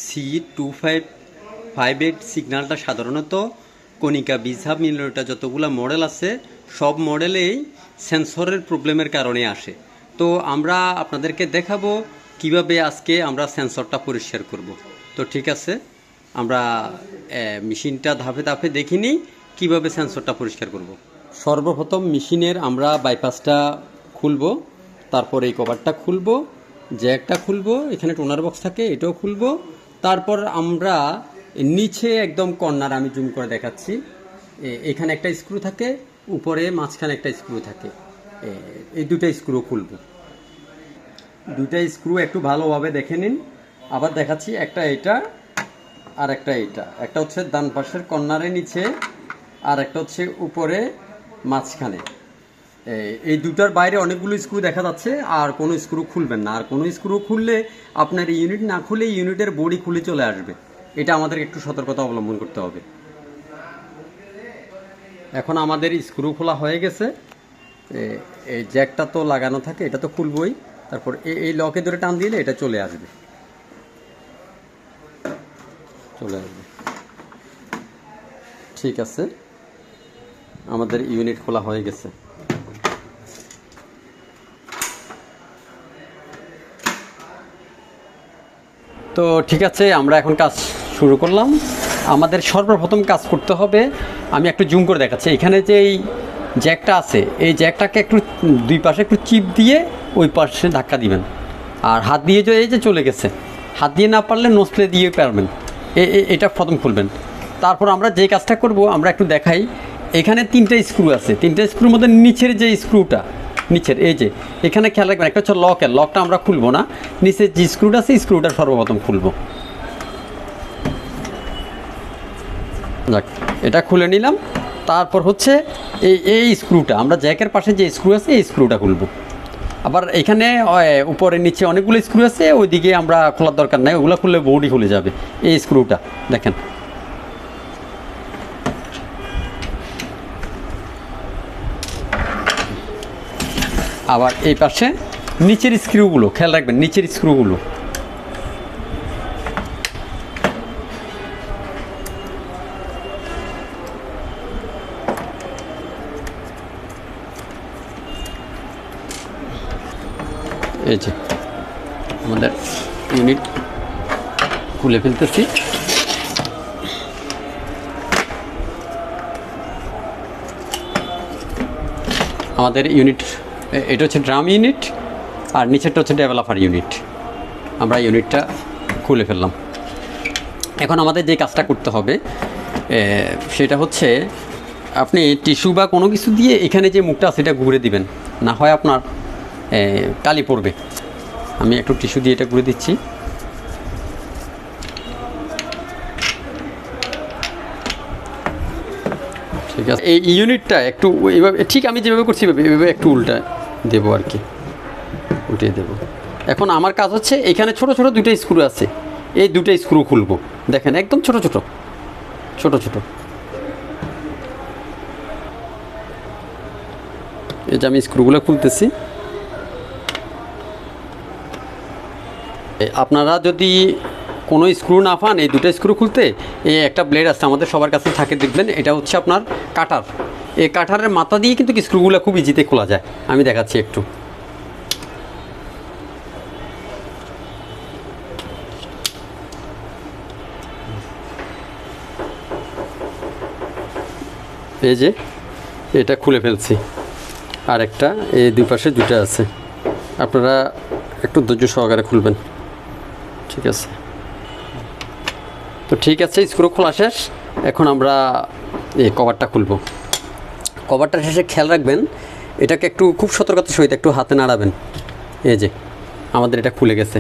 C2558 সিগন্যালটা সাধারণত কণিকা বিসাব millimetre যতগুলো model আছে সব মডেলেই সেন্সরের প্রবলেমের কারণে আসে। তো আমরা আপনাদেরকে দেখাবো কিভাবে আজকে আমরা সেন্সরটা পরিষ্কার করব। তো ঠিক আছে, আমরা মেশিনটা ধাপে ধাপে দেখি নিই কীভাবে সেন্সরটা পরিষ্কার করব। সর্বপ্রথম মেশিনের আমরা বাইপাসটা খুলব, তারপর এই কভারটা খুলব, জ্যাকটা খুলবো, এখানে টোনার বক্স থাকে এটাও খুলবো। তারপর আমরা নিচে একদম কর্নার আমি জুম করে দেখাচ্ছি, এখানে একটা স্ক্রু থাকে, উপরে মাঝখানে একটা স্ক্রু থাকে, এই দুটো স্ক্রু খুলবো। দুটা স্ক্রু একটু ভালোভাবে দেখে নিন। আবার দেখাচ্ছি, একটা এটা আর একটা এটা, একটা হচ্ছে ডান পাশের কর্নারে নিচে আর একটা হচ্ছে উপরে মাঝখানে। এই দুটার বাইরে অনেকগুলো স্ক্রু দেখা যাচ্ছে, আর কোনো স্ক্রু খুলবেন না। আর কোনো স্ক্রু খুললে আপনার ইউনিট না খুলে ইউনিটের বডি খুলে চলে আসবে, এটা আমাদের একটু সতর্কতা অবলম্বন করতে হবে। এখন আমাদের স্ক্রু খোলা হয়ে গেছে, এই জ্যাকটা তো লাগানো থাকে, এটা তো খুলবই। তারপর এই লকে ধরে টান দিলে এটা চলে আসবে। ঠিক আছে, আমাদের ইউনিট খোলা হয়ে গেছে। তো ঠিক আছে, আমরা এখন কাজ শুরু করলাম। আমাদের সর্বপ্রথম কাজ করতে হবে, আমি একটু জুম করে দেখাচ্ছি, এখানে যে এই জ্যাকটা আছে এই জ্যাকটাকে একটু দুই পাশে একটু চিপ দিয়ে ওই পাশে ধাক্কা দিবেন। আর হাত দিয়ে যে এই যে চলে গেছে, হাত দিয়ে না পারলে নোসপ্লে দিয়ে পারবেন, এটা প্রথম খুলবেন। তারপর আমরা যে কাজটা করব আমরা একটু দেখাই, এখানে তিনটে স্ক্রু আছে, তিনটে স্ক্রুর মধ্যে নিচের যে স্ক্রুটা, নিচের এই যে এখানে খেয়াল রাখবেন, একটা হচ্ছে লকটা আমরা খুলবো না, নিচের যে স্ক্রুটা আছে স্ক্রুটা সর্বপ্রথম খুলবো। যাক, এটা খুলে নিলাম। তারপর হচ্ছে এই স্ক্রুটা, আমরা জ্যাকের পাশে যে স্ক্রু আছে এই স্ক্রুটা খুলবো। আবার এখানে উপরে নিচে অনেকগুলো স্ক্রু আছে, ওইদিকে আমরা খোলার দরকার নাই, ওগুলো খুললে বডি খুলে যাবে। এই স্ক্রুটা দেখেন, আবার এই পাশে নিচের স্ক্রুগুলো খেয়াল রাখবেন, নিচের স্ক্রুগুলো এই যে আমাদের ইউনিট খুলে ফেলতেছি। আমাদের ইউনিট এটা হচ্ছে ড্রাম ইউনিট, আর নিচেরটা হচ্ছে ডেভেলপার ইউনিট। আমরা ইউনিটটা খুলে ফেললাম। এখন আমাদের যে কাজটা করতে হবে সেটা হচ্ছে, আপনি টিস্যু বা কোনো কিছু দিয়ে এখানে যে মুখটা সেটা ঘুরে দিবেন, না হয় আপনার কালি পড়বে। আমি একটু টিস্যু দিয়ে এটা ঘুরে দিচ্ছি। ঠিক আছে, এই ইউনিটটা একটু এইভাবে, ঠিক আমি যেভাবে করছি এভাবে একটু উল্টা দেবো আর কি, উল্টিয়ে দেবো। এখন আমার কাজ হচ্ছে, এখানে ছোট ছোট দুটো স্ক্রু আছে, এই দুটো স্ক্রু খুলবো। দেখেন একদম ছোট ছোট ছোট ছোট, এই যে আমি স্ক্রুগুলো খুলতেছি। আপনারা যদি কোনো স্ক্রু না পান, এই দুটো স্ক্রু খুলতে এই একটা ব্লেড আছে আমাদের সবার কাছে থাকে, দেখবেন এটা হচ্ছে আপনার কাটার। এই কাটারের মাথা দিয়ে কিন্তু স্ক্রুগুলো খুব ইজিতে খোলা যায়। আমি দেখাচ্ছি একটু, এই যে এটা খুলে ফেলছি। আর একটা এই দুই পাশে দুটো আছে, আপনারা একটু ধৈর্য সহকারে খুলবেন। ঠিক আছে, তো ঠিক আছে, স্ক্রু খোলা শেষ। এখন আমরা এই কভারটা খুলবো। কভারটা শেষে খেয়াল রাখবেন, এটাকে একটু খুব সতর্কতার সহিত একটু হাতে নাড়াবেন। এই যে আমাদের এটা খুলে গেছে।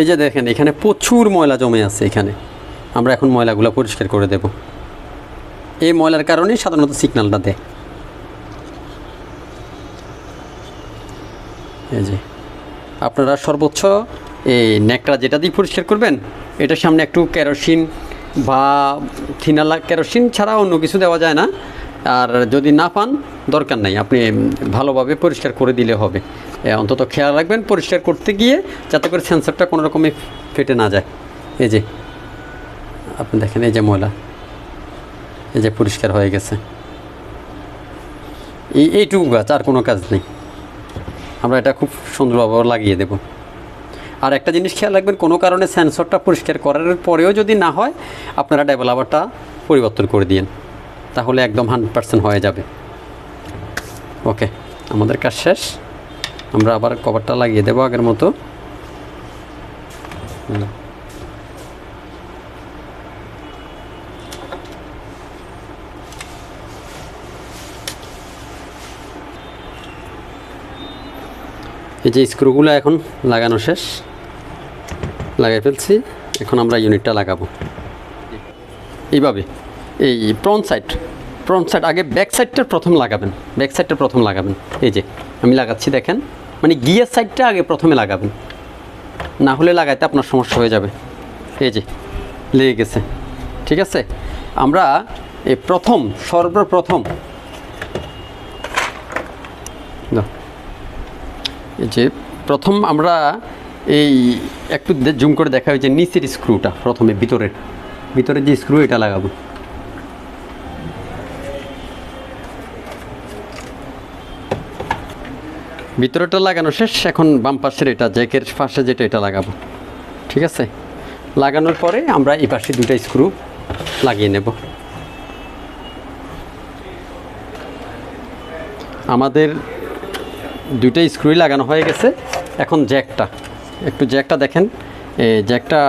এই যে দেখেন এখানে প্রচুর ময়লা জমে আছে, এখানে আমরা এখন ময়লাগুলো পরিষ্কার করে দেব। এই ময়লার কারণেই সাধারণত সিগন্যালটা দেয়। এই যে আপনারা সর্বোচ্চ এই ন্যাকড়া যেটা দিয়ে পরিষ্কার করবেন, এটার সামনে একটু কেরোসিন বা থিনালা, কেরোসিন ছাড়া অন্য কিছু দেওয়া যায় না। আর যদি না পান দরকার নাই, আপনি ভালোভাবে পরিষ্কার করে দিলে হবে। অন্তত খেয়াল রাখবেন পরিষ্কার করতে গিয়ে যাতে করে সেন্সরটা কোনো রকমে ফেটে না যায়। এই যে আপনি দেখেন এই যে ময়লা, এই যে পরিষ্কার হয়ে গেছে। এইটুকু গাছ, আর কোনো কাজ নেই। আমরা এটা খুব সুন্দরভাবে লাগিয়ে দেব। আর একটা জিনিস খেয়াল রাখবেন, কোনো কারণে সেন্সরটা পরিষ্কার করার পরেও যদি না হয়, আপনারা ডেভেলপারটা পরিবর্তন করে দিন, তাহলে একদম 100% হয়ে যাবে। ওকে, আমাদের কাজ শেষ। আমরা আবার কভারটা লাগিয়ে দেবো আগের মতো। এই যে স্ক্রুগুলো এখন লাগানো শেষ, লাগাই ফেলছি। এখন আমরা ইউনিটটা লাগাবো এইভাবে। এই ফ্রন্ট সাইড আগে ব্যাক সাইডটা প্রথম লাগাবেন, এই যে আমি লাগাচ্ছি দেখেন, মানে গিয়ার সাইডটা আগে প্রথমে লাগাবেন, না হলে লাগাইতে আপনার সমস্যা হয়ে যাবে। এই যে লেগে গেছে, ঠিক আছে। আমরা এই সর্বপ্রথম এই যে আমরা এই একটু জুম করে দেখা হয়েছে নিচের স্ক্রুটা প্রথমে, ভিতরের যে স্ক্রু এটা লাগাবো। ভিতরেটা লাগানো শেষ। এখন বাম পাশের এটা জ্যাকের পাশে যেটা, এটা লাগাবো, ঠিক আছে। লাগানোর পরে আমরা এই পাশে দুটা স্ক্রু লাগিয়ে নেব। আমাদের দুইটা স্ক্রুই লাগানো হয়ে গেছে। এখন জ্যাকটা দেখেন, জ্যাকটা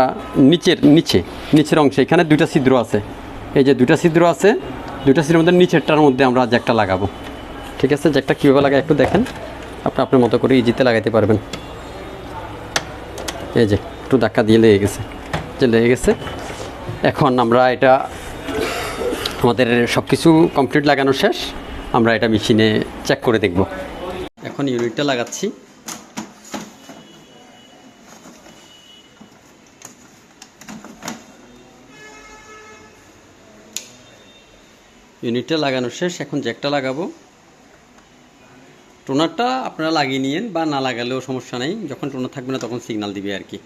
নিচের অংশে এখানে দুইটা ছিদ্র আছে। এই যে দুইটা ছিদ্র আছে, দুইটা ছিদ্রের মধ্যে নিচেরটার মধ্যে আমরা জ্যাকটা লাগাবো, ঠিক আছে। জ্যাকটা কীভাবে লাগায় একটু দেখেন, আপনি আপনার মতো করে ইজিতে লাগাইতে পারবেন। এই যে একটু ধাক্কা দিয়ে লেগে গেছে। এখন আমরা এটা, আমাদের সব কিছু কমপ্লিট লাগানো শেষ। আমরা এটা মেশিনে চেক করে দেখব। এখন ইউনিটটা লাগাচ্ছি। ইউনিটটা লাগানো শেষ। এখন জ্যাকটা লাগাবো। টোনারটা আপনারা লাগিয়ে নিন বা না লাগালেও সমস্যা নেই, যখন টোনার থাকবে না তখন সিগন্যাল দিবে আর কি।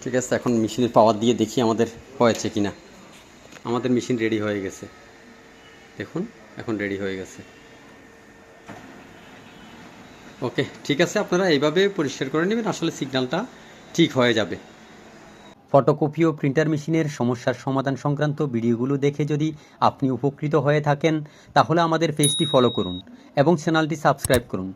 ঠিক আছে, এখন মেশিনের পাওয়ার দিয়ে দেখি আমাদের হয়েছে কিনা। আমাদের মেশিন রেডি হয়ে গেছে, দেখুন এখন রেডি হয়ে গেছে। ওকে, ঠিক আছে, আপনারা এইভাবে পরিষ্কার করে নেবেন, আসলে সিগন্যালটা ঠিক হয়ে যাবে। ফটোকপি ও প্রিন্টার মেশিনের সমস্যার সমাধান সংক্রান্ত ভিডিওগুলো দেখে যদি আপনি উপকৃত হয়ে থাকেন, তাহলে আমাদের পেজটি ফলো করুন এবং চ্যানেলটি সাবস্ক্রাইব করুন।